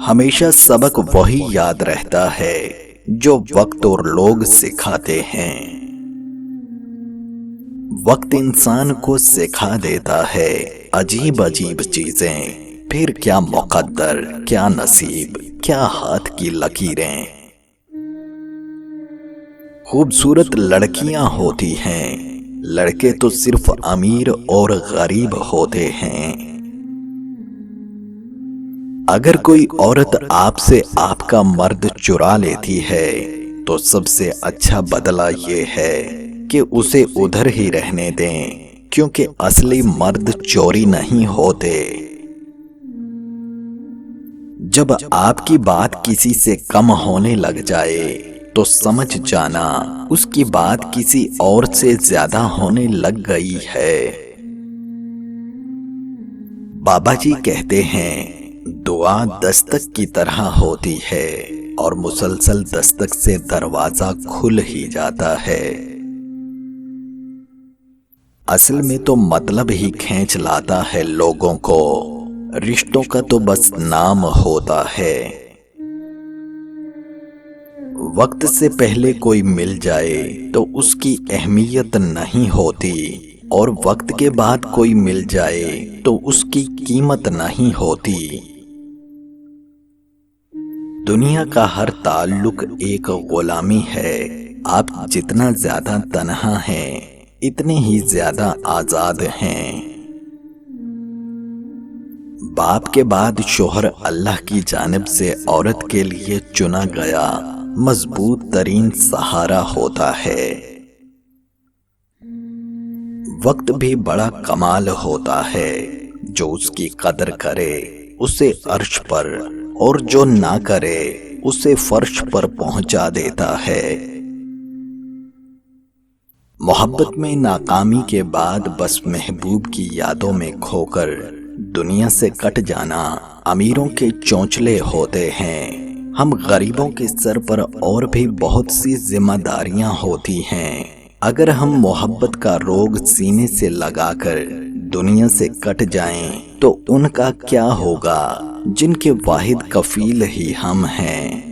ہمیشہ سبق وہی یاد رہتا ہے جو وقت اور لوگ سکھاتے ہیں۔ وقت انسان کو سکھا دیتا ہے عجیب عجیب چیزیں، پھر کیا مقدر، کیا نصیب، کیا ہاتھ کی لکیریں۔ خوبصورت لڑکیاں ہوتی ہیں، لڑکے تو صرف امیر اور غریب ہوتے ہیں۔ اگر کوئی عورت آپ سے آپ کا مرد چرا لیتی ہے تو سب سے اچھا بدلہ یہ ہے کہ اسے ادھر ہی رہنے دیں، کیونکہ اصلی مرد چوری نہیں ہوتے۔ جب آپ کی بات کسی سے کم ہونے لگ جائے تو سمجھ جانا اس کی بات کسی اور سے زیادہ ہونے لگ گئی ہے۔ بابا جی کہتے ہیں دعا دستک کی طرح ہوتی ہے اور مسلسل دستک سے دروازہ کھل ہی جاتا ہے۔ اصل میں تو مطلب ہی کھینچ لاتا ہے لوگوں کو، رشتوں کا تو بس نام ہوتا ہے۔ وقت سے پہلے کوئی مل جائے تو اس کی اہمیت نہیں ہوتی، اور وقت کے بعد کوئی مل جائے تو اس کی قیمت نہیں ہوتی۔ دنیا کا ہر تعلق ایک غلامی ہے۔ آپ جتنا زیادہ تنہا ہیں اتنے ہی زیادہ آزاد ہیں۔ باپ کے بعد شوہر اللہ کی جانب سے عورت کے لیے چنا گیا مضبوط ترین سہارا ہوتا ہے۔ وقت بھی بڑا کمال ہوتا ہے، جو اس کی قدر کرے اسے عرش پر، اور جو نہ کرے اسے فرش پر پہنچا دیتا ہے۔ محبت میں ناکامی کے بعد بس محبوب کی یادوں میں کھو کر دنیا سے کٹ جانا امیروں کے چونچلے ہوتے ہیں۔ ہم غریبوں کے سر پر اور بھی بہت سی ذمہ داریاں ہوتی ہیں۔ اگر ہم محبت کا روگ سینے سے لگا کر دنیا سے کٹ جائیں تو ان کا کیا ہوگا جن کے واحد کفیل ہی ہم ہیں۔